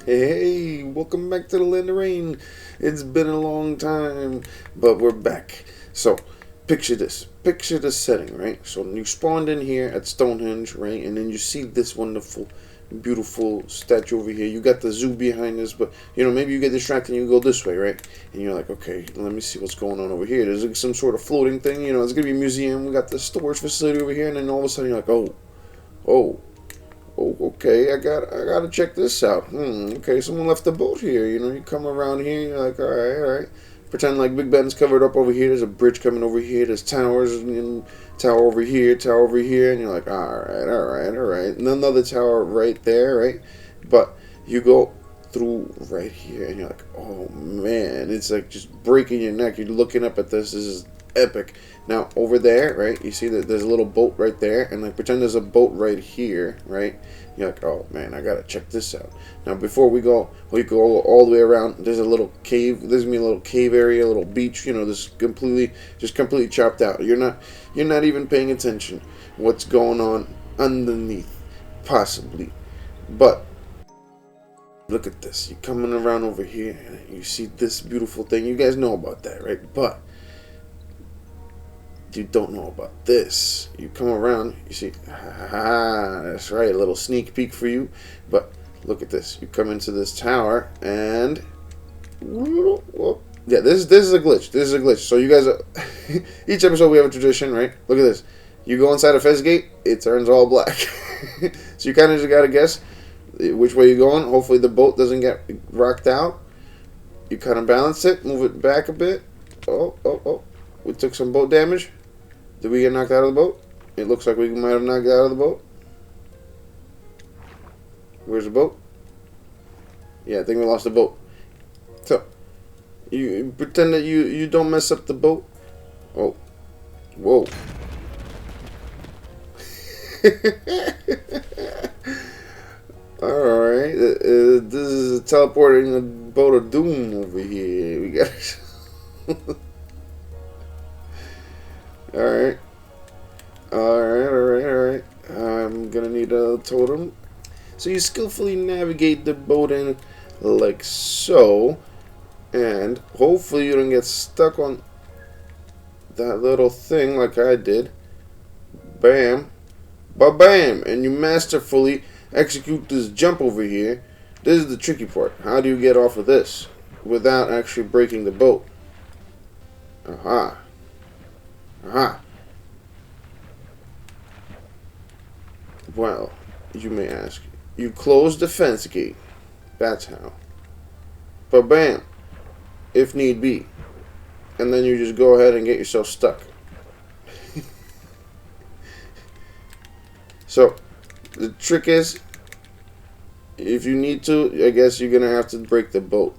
Hey, welcome back to the land of rain. It's been a long time, but we're back. So, picture this. Picture the setting, right? So, you spawned in here at Stonehenge, right? And then you see this wonderful, beautiful statue over here. You got the zoo behind us, but, maybe you get distracted and you go this way, right? And you're like, okay, let me see what's going on over here. There's like some sort of floating thing, it's going to be a museum. We got the storage facility over here, and then all of a sudden you're like, oh, okay, I gotta check this out. Okay, someone left the boat here. You come around here, you're like, all right. Pretend like Big Ben's covered up over here. There's a bridge coming over here. There's towers, tower over here, and you're like, all right. And another tower right there, right? But you go through right here, and you're like, oh man, it's like just breaking your neck. You're looking up at this. This is epic. Now over there, right, you see that there's a little boat right there, and like pretend there's a boat right here, right? You're like, oh man, I gotta check this out. Now before we go all the way around. There's a little cave. There's gonna be a little cave area, a little beach. This completely chopped out. You're not even paying attention what's going on underneath, possibly. But look at this. You're coming around over here, and you see this beautiful thing. You guys know about that, right? But you don't know about this. You come around, you see, that's right, a little sneak peek for you. But look at this. You come into this tower, and yeah, this is a glitch. This is a glitch. So you guys, each episode we have a tradition, right? Look at this. You go inside a fence gate, it turns all black. So you kind of just gotta guess which way you're going. Hopefully the boat doesn't get rocked out. You kind of balance it, move it back a bit. Oh. We took some boat damage. Did we get knocked out of the boat? It looks like we might have knocked out of the boat. Where's the boat? Yeah, I think we lost the boat. So, you pretend that you don't mess up the boat. Oh. Whoa. Alright. This is teleporting a boat of doom over here. We got Alright. I'm gonna need a totem. So you skillfully navigate the boat in like so. And hopefully you don't get stuck on that little thing like I did. Bam. Ba-bam. And you masterfully execute this jump over here. This is the tricky part. How do you get off of this without actually breaking the boat? Aha. Well, you may ask. You close the fence gate. That's how. But bam, if need be. And then you just go ahead and get yourself stuck. So, the trick is, if you need to, I guess you're going to have to break the boat.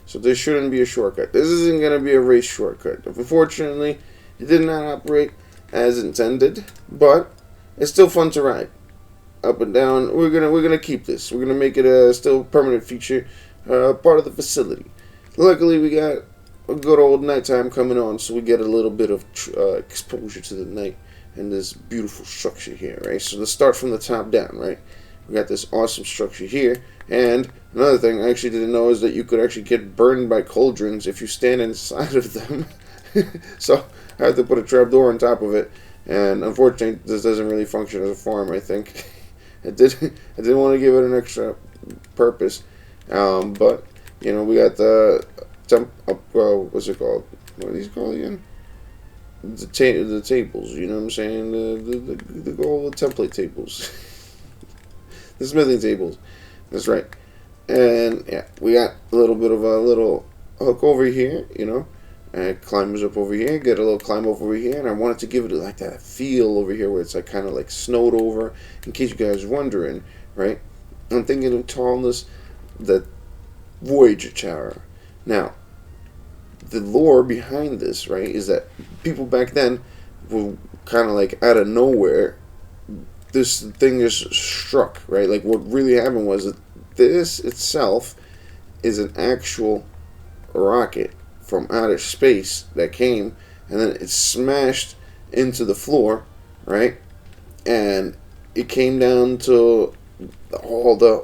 So this shouldn't be a shortcut. This isn't going to be a race shortcut. Unfortunately, it did not operate as intended, but it's still fun to ride. Up and down. We're gonna keep this. We're gonna make it a still permanent feature, part of the facility. Luckily, we got a good old nighttime coming on, so we get a little bit of exposure to the night and this beautiful structure here, right? So let's start from the top down, right? We got this awesome structure here. And another thing I actually didn't know is that you could actually get burned by cauldrons if you stand inside of them. So I have to put a trapdoor on top of it. And unfortunately, this doesn't really function as a farm, I think. I didn't want to give it an extra purpose. But, we got the what's it called? What are these called again? The tables, you know what I'm saying? The all the template tables. The smithing tables. That's right. And yeah, we got a little bit of a little hook over here, and it climbs up over here, get a little climb up over here, and I wanted to give it like that feel over here where it's like kind of like snowed over, in case you guys are wondering, right? I'm thinking of calling this the Voyager Tower. Now, the lore behind this, right, is that people back then were kind of like out of nowhere, this thing just struck, right? Like what really happened was that this itself is an actual rocket from outer space that came, and then it smashed into the floor, right? And it came down to all the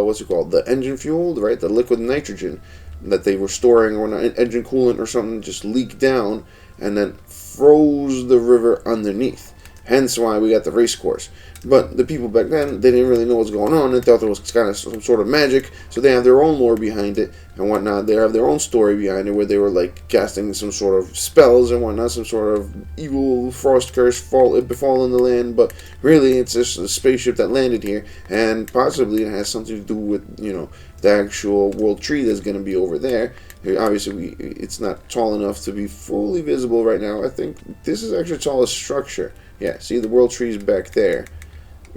what's it called, the engine fuel, right, the liquid nitrogen that they were storing, or an engine coolant or something, just leaked down and then froze the river underneath. Hence why we got the race course. But the people back then, they didn't really know what's going on. They thought there was kind of some sort of magic, so they have their own lore behind it and whatnot. They have their own story behind it, where they were like casting some sort of spells and whatnot, some sort of evil frost curse befallen the land. But really, it's just a spaceship that landed here, and possibly it has something to do with, you know, the actual world tree that's going to be over there. Obviously, it's not tall enough to be fully visible right now. I think this is actually the tallest structure. Yeah, see, the world tree's back there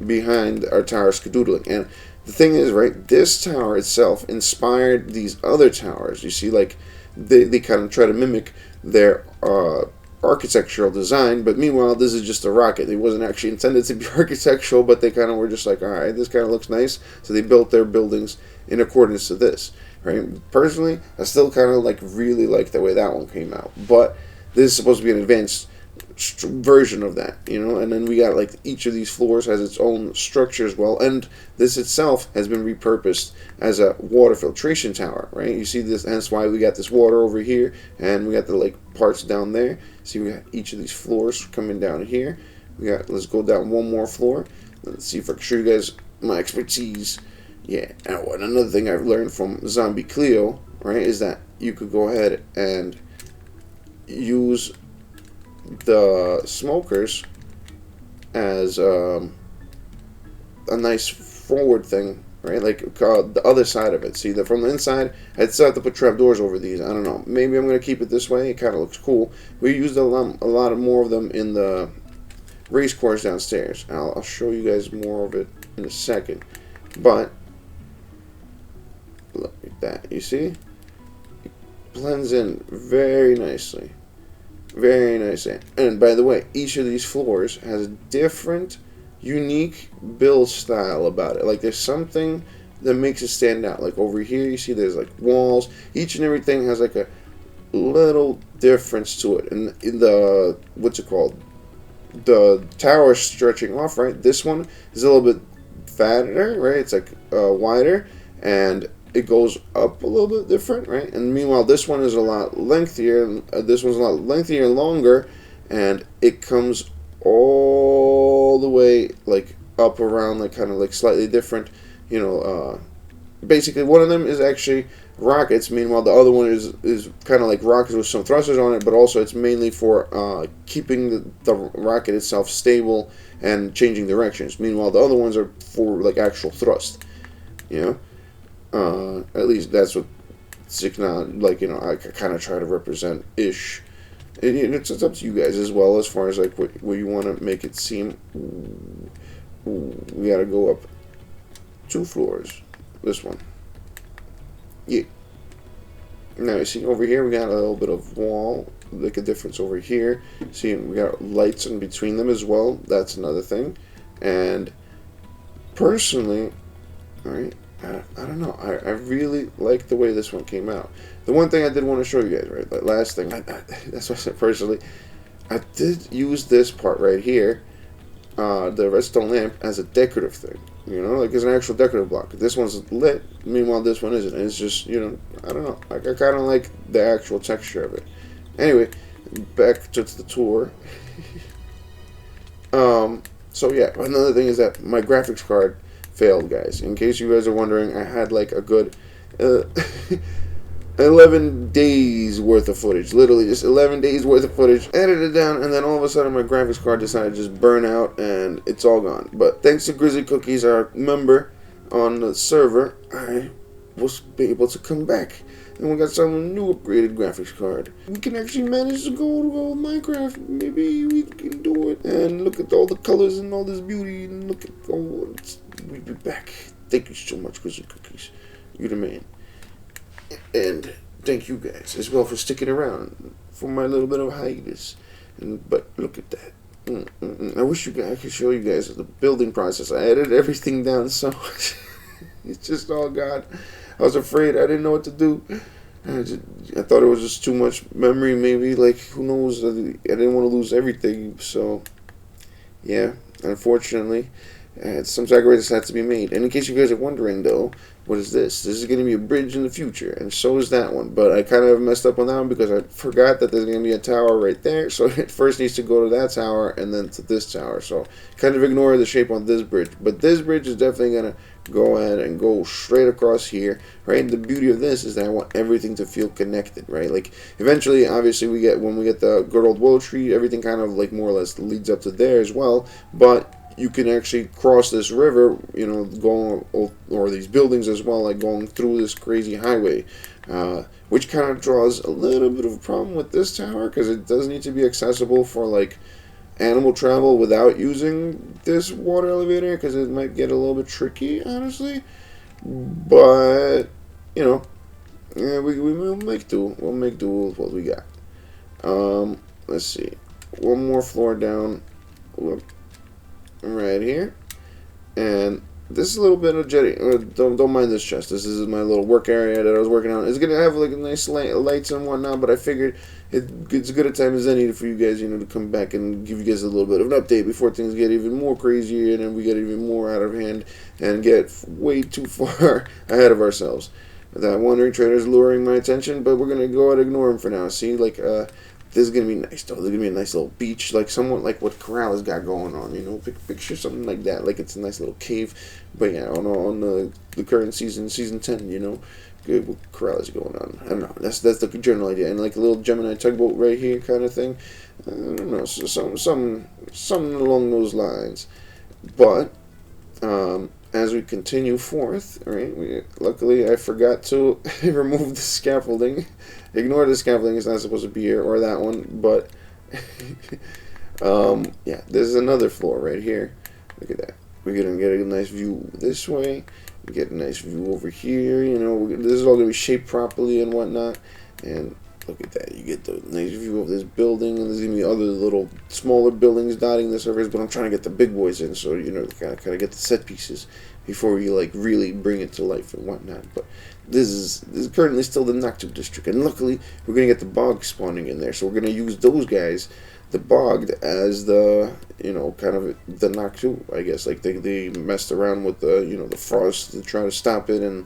behind our tower skedoodling. And the thing is, right, this tower itself inspired these other towers. You see, like, they kind of try to mimic their architectural design, but meanwhile, this is just a rocket. It wasn't actually intended to be architectural, but they kind of were just like, all right, this kind of looks nice, so they built their buildings in accordance to this, right? Personally, I still kind of really like the way that one came out, but this is supposed to be an advanced version of that, you know. And then we got like each of these floors has its own structure as well, and this itself has been repurposed as a water filtration tower, right? You see this, hence why we got this water over here, and we got the like parts down there. See, we got each of these floors coming down here. We got, let's go down one more floor. Let's see if I can show you guys my expertise. Yeah. Now, another thing I've learned from Zombie Cleo, right, is that you could go ahead and use the smokers as a nice forward thing, right? Like the other side of it. See, that from the inside, I'd still have to put trapdoors over these. I don't know. Maybe I'm going to keep it this way. It kind of looks cool. We used a lot of more of them in the race course downstairs. I'll show you guys more of it in a second. But look at that. You see? It blends in very nicely. Very nice. And by the way, each of these floors has a different, unique build style about it. Like, there's something that makes it stand out. Like over here, you see there's like walls. Each and everything has like a little difference to it. And in the, what's it called? The tower stretching off, right? This one is a little bit fatter, right? It's like wider, and it goes up a little bit different, right? And meanwhile, this one is a lot lengthier. This one's a lot lengthier and longer, and it comes all the way like up around, like kind of like slightly different, you know. Basically, one of them is actually rockets. Meanwhile, the other one is kind of like rockets with some thrusters on it, but also it's mainly for keeping the rocket itself stable and changing directions. Meanwhile, the other ones are for like actual thrust, you know. At least that's what Signa, like, you know, I kind of try to represent ish. It's up to you guys as well, as far as like what you want to make it seem. We gotta go up 2 floors. This one, yeah. Now you see over here we got a little bit of wall, like a difference over here. See, we got lights in between them as well. That's another thing. And personally, all right, I don't know. I really like the way this one came out. The one thing I did want to show you guys, right? That last thing, that's what I said personally. I did use this part right here, the redstone lamp, as a decorative thing. You know, like it's an actual decorative block. This one's lit, meanwhile this one isn't. It's just, you know, I don't know. I kind of like the actual texture of it. Anyway, back to the tour. So yeah, another thing is that my graphics card failed, guys. In case you guys are wondering, I had like a good 11 days worth of footage. Literally just 11 days worth of footage. Edited down, and then all of a sudden my graphics card decided to just burn out, and it's all gone. But thanks to GristlyCookie, our member on the server, I was able to come back. And we got some new upgraded graphics card. We can actually manage to go to Minecraft. Maybe we can do it. And look at all the colors and all this beauty. And look at all. We'll be back. Thank you so much, GristlyCookies. You're the man. And thank you guys as well for sticking around for my little bit of hiatus. But look at that. I wish I could show you guys the building process. I edited everything down so much. It's just all gone. I was afraid. I didn't know what to do. I thought it was just too much memory, maybe. Like, who knows? I didn't want to lose everything. So, yeah, unfortunately, Some sacrifices have to be made. And in case you guys are wondering, though, what is this? This is going to be a bridge in the future, and so is that one. But I kind of messed up on that one because I forgot that there's going to be a tower right there. So it first needs to go to that tower and then to this tower. So kind of ignore the shape on this bridge. But this bridge is definitely going to go ahead and go straight across here, right? And the beauty of this is that I want everything to feel connected, right? Like eventually, obviously, when we get the good old willow tree, everything kind of like more or less leads up to there as well. But you can actually cross this river, you know, going, or these buildings as well, like going through this crazy highway, which kind of draws a little bit of a problem with this tower, because it does need to be accessible for, like, animal travel without using this water elevator, because it might get a little bit tricky, honestly. But, you know, yeah, we'll make do. We'll make do with what we got. Let's see. One more floor down. Whoop. Right here, and this is a little bit of jetty. Don't mind this chest. This is my little work area that I was working on. It's gonna have like a nice lights and whatnot, but I figured it's as good a time as any for you guys, you know, to come back and give you guys a little bit of an update before things get even more crazy and then we get even more out of hand and get way too far ahead of ourselves. That wandering trader is luring my attention, but we're gonna go ahead and ignore him for now. See, like this is going to be nice, though. There's going to be a nice little beach, like somewhat like what Corral has got going on, you know? Picture something like that, like it's a nice little cave. But yeah, on the current season 10, you know, good what Corral is going on. I don't know. That's the general idea. And like a little Gemini tugboat right here kind of thing. I don't know, so something along those lines. But, as we continue forth, right, luckily I forgot to remove the scaffolding. Ignore the scaffolding, it's not supposed to be here, or that one, but, yeah, there's another floor right here. Look at that. We're going to get a nice view this way, we get a nice view over here, you know, this is all going to be shaped properly and whatnot, and look at that, you get the nice view of this building, and there's going to be other little smaller buildings dotting the surface, but I'm trying to get the big boys in, so, you know, kind of get the set pieces before we, like, really bring it to life and whatnot. But this is currently still the Naktu district, and luckily, we're going to get the bog spawning in there, so we're going to use those guys, the bogged, as the, you know, kind of the Naktu, I guess. Like, they messed around with the, you know, the frost to try to stop it, and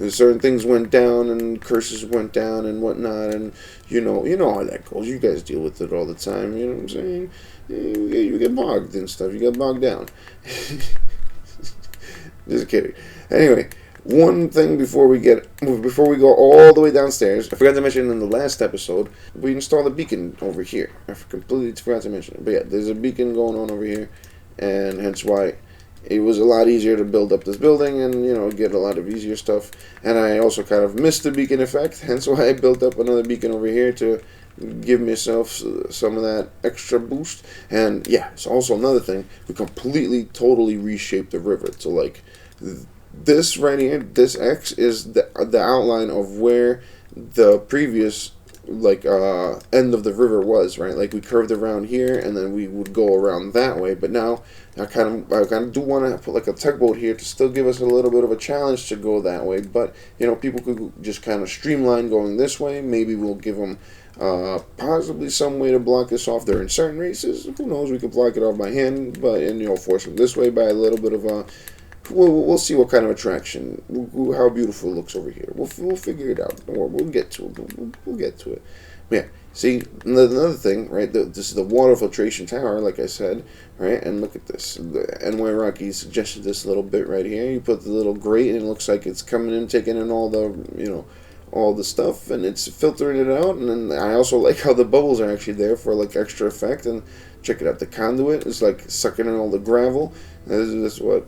certain things went down, and curses went down, and whatnot, and you know how that goes. You guys deal with it all the time, you know what I'm saying? You get bogged and stuff. You get bogged down. Just kidding. Anyway, one thing before we go all the way downstairs, I forgot to mention in the last episode, we installed a beacon over here. I completely forgot to mention it. But yeah, there's a beacon going on over here, and hence why it was a lot easier to build up this building and, you know, get a lot of easier stuff. And I also kind of missed the beacon effect, hence why I built up another beacon over here to give myself some of that extra boost. And yeah, it's also another thing, we completely, totally reshaped the river. So like, this right here, this X is the outline of where the previous, like, end of the river was, right? Like, we curved around here, and then we would go around that way. But now, I kind of do want to put like a tugboat here to still give us a little bit of a challenge to go that way. But, you know, people could just kind of streamline going this way. Maybe we'll give them possibly some way to block this off. There in certain races, who knows? We could block it off by hand, but, and, you know, force them this way by a little bit of a. We'll see what kind of attraction, how beautiful it looks over here. We'll figure it out. Or we'll get to it. We'll get to it. But yeah, see, another thing, right? This is the water filtration tower, like I said, right? And look at this. The NYRocky suggested this little bit right here. You put the little grate, and it looks like it's coming in, taking in all the, you know, all the stuff, and it's filtering it out. And then I also like how the bubbles are actually there for like extra effect. And check it out, the conduit is like sucking in all the gravel. This is what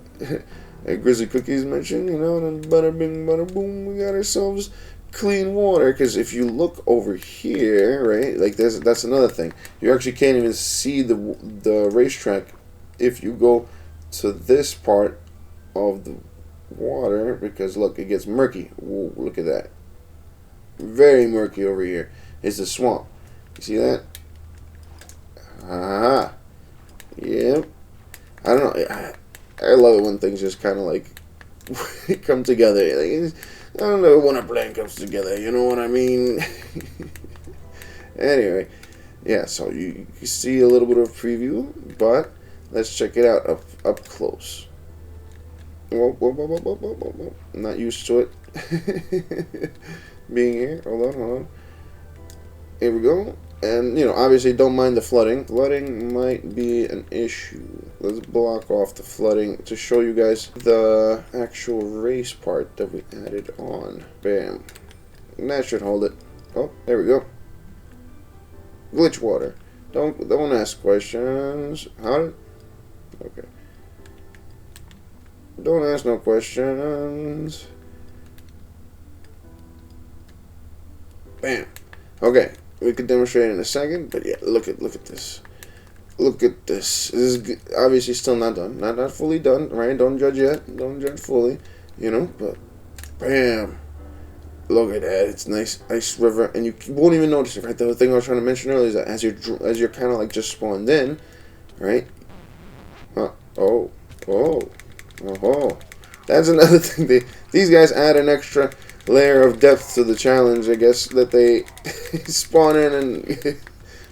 GristlyCookie mentioned, you know, and then bada bing, bada boom, we got ourselves clean water. Because if you look over here, right, like that's another thing. You actually can't even see the racetrack if you go to this part of the water, because look, it gets murky. Whoa, look at that. Very murky over here. It's a swamp. You see that? Ah, yep. I don't know. I love it when things just kind of like come together. Like, I don't know when a plan comes together. You know what I mean? Anyway, yeah. So you see a little bit of preview, but let's check it out up close. Whoa, whoa, whoa, whoa, whoa, whoa, whoa, whoa. I'm not used to it. Being here. Hold on, hold on. Here we go. And, you know, obviously don't mind the flooding. Flooding might be an issue. Let's block off the flooding to show you guys the actual race part that we added on. Bam. And that should hold it. Oh, there we go. Glitch water. Don't ask questions. How did... Okay. Don't ask no questions. Bam. Okay. We could demonstrate in a second, but yeah, look at this. Look at this. This is obviously still not done. Not fully done, right? Don't judge yet. Don't judge fully, you know, but bam. Look at that. It's nice ice river, and you won't even notice it, right? The thing I was trying to mention earlier is that as you're kind of like just spawned in, right? Oh. That's another thing. These guys add an extra layer of depth to the challenge, I guess, that they spawn in and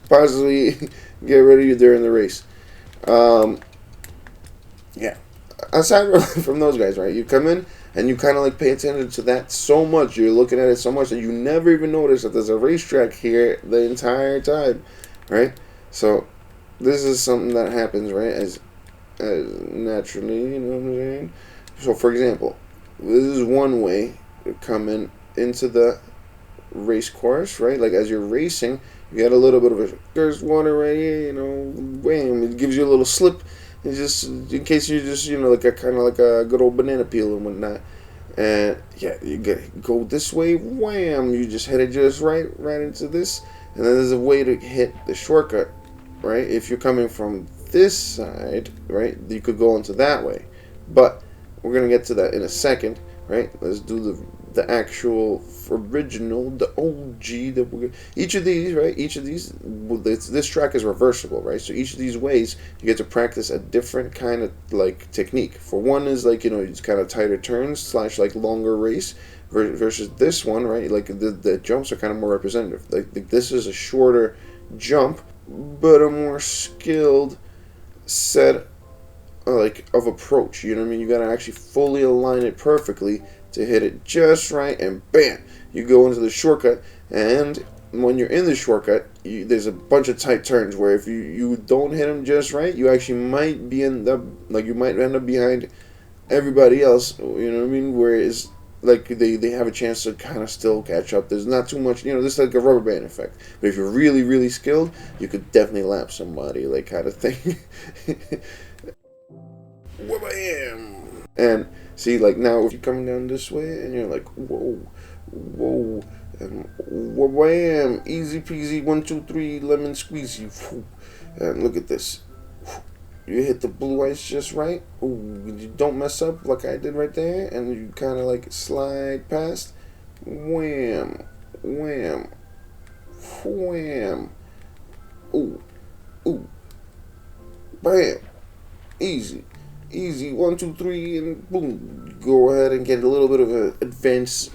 possibly get rid of you during the race. Yeah. Aside from those guys, right? You come in and you kind of like pay attention to that so much. You're looking at it so much that you never even notice that there's a racetrack here the entire time, right? So this is something that happens, right? As naturally, you know what I'm saying? So, for example, this is one way to come into the race course, right? Like, as you're racing, you got a little bit of a... There's water right here, you know, wham, it gives you a little slip, and just, in case you just, you know, like a kind of like a good old banana peel and whatnot. And, yeah, you go this way, wham, you just head it just right into this, and then there's a way to hit the shortcut, right? If you're coming from this side, right, you could go into that way, but we're gonna get to that in a second, right? Let's do the actual original, the OG that we're each of these, right? Each of these, this track is reversible, right? So each of these ways you get to practice a different kind of like technique. For one is like, you know, it's kind of tighter turns / like longer race versus this one, right? Like the jumps are kind of more representative. Like this is a shorter jump, but a more skilled set like of approach, you know what I mean? You gotta actually fully align it perfectly to hit it just right, and bam, you go into the shortcut. And when you're in the shortcut, there's a bunch of tight turns where if you don't hit them just right, you actually might be end up behind everybody else, you know what I mean? Whereas like they have a chance to kind of still catch up. There's not too much, you know, this is like a rubber band effect. But if you're really, really skilled, you could definitely lap somebody, like kind of thing. Wham! And see, like now, if you're coming down this way and you're like, whoa, and wham, easy peasy, 1, 2, 3, lemon squeezy, and look at this. You hit the blue ice just right. Ooh, you don't mess up like I did right there, and you kind of like slide past. Wham, wham, wham. Ooh, bam, easy. 1, 2, 3, and boom. Go ahead and get a little bit of an advance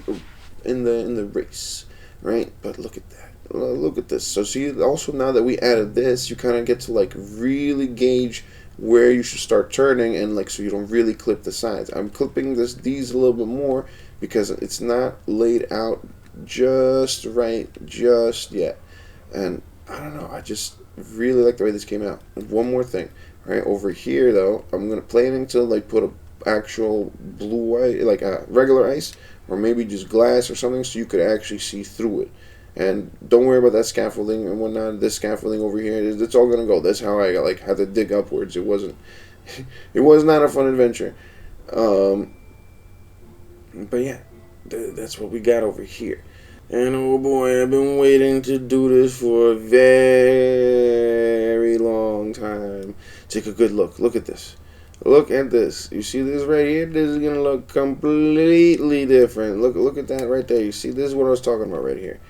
in the race, right? But look at that. Look at this. So see, also now that we added this, you kind of get to like really gauge where you should start turning, and like so you don't really clip the sides. I'm clipping these a little bit more because it's not laid out just right just yet. And I don't know, I just really like the way this came out. One more thing. Right over here, though, I'm gonna plan to like put a actual blue ice, like a regular ice, or maybe just glass or something, so you could actually see through it. And don't worry about that scaffolding and whatnot. This scaffolding over here, it's all gonna go. That's how I like had to dig upwards. It wasn't, it was not a fun adventure. But yeah, that's what we got over here. And oh boy, I've been waiting to do this for a very long time. Take a good look. Look at this. Look at this. You see this right here? This is going to look completely different. Look at that right there. You see, this is what I was talking about right here.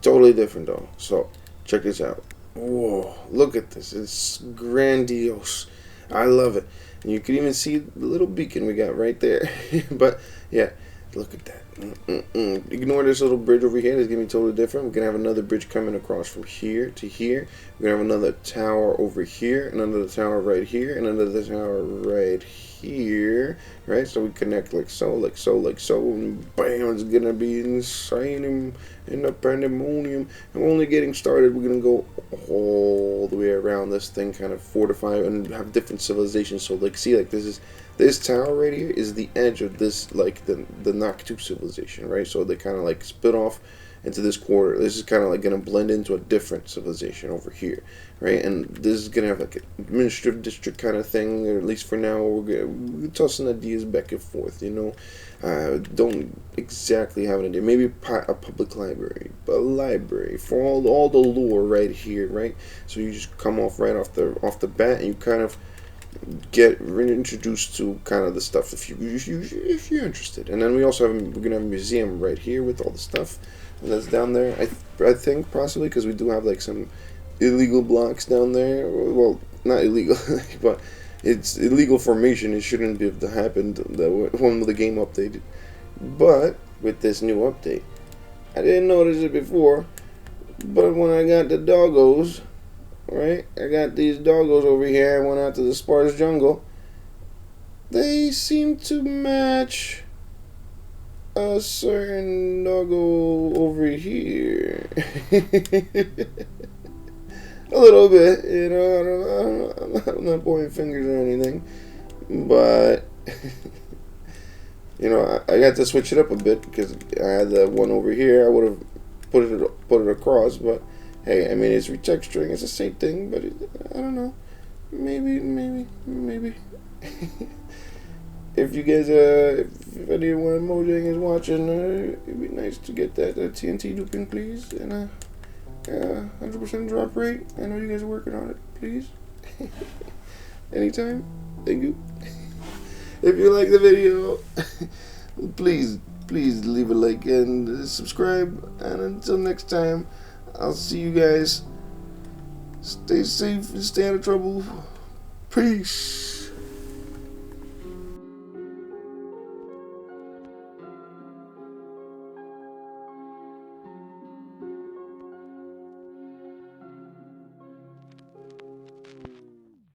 Totally different though. So, check this out. Whoa, look at this. It's grandiose. I love it. And you can even see the little beacon we got right there. But, yeah. Look at that. Ignore this little bridge over here. It's going to be totally different. We're going to have another bridge coming across from here to here. We're going to have another tower over here, and another tower right here, and another tower right here. Right? So we connect like so, like so, like so, and bam, it's going to be insane in the pandemonium. And we're only getting started. We're going to go all the way around this thing, kind of fortify and have different civilizations. So, like, see, like, this tower right here is the edge of this, like, the Naktu civilization, right? So they kind of, like, split off into this quarter. This is kind of, like, going to blend into a different civilization over here, right? And this is going to have, like, an administrative district kind of thing, or at least for now. We're tossing ideas back and forth, you know? Don't exactly have an idea. Maybe a public library, a library for all the lore right here, right? So you just come off right off the bat, and you kind of get introduced to kind of the stuff if you're interested. And then we're gonna have a museum right here with all the stuff, and that's down there. I think possibly because we do have like some illegal blocks down there. Well, not illegal, but it's illegal formation. It shouldn't have happened when the game updated. But with this new update, I didn't notice it before, but when I got the doggos. Right, I got these doggos over here. I went out to the sparse jungle. They seem to match a certain doggo over here. A little bit, you know. I'm not pointing fingers or anything, but you know, I got to switch it up a bit because I had the one over here. I would have put it across, but. Hey, I mean, it's retexturing. It's the same thing, but I don't know. Maybe. If you guys, if anyone Mojang is watching, it'd be nice to get that TNT looping, please. And 100% drop rate. I know you guys are working on it, please. Anytime. Thank you. If you like the video, please leave a like and subscribe. And until next time. I'll see you guys. Stay safe and stay out of trouble. Peace.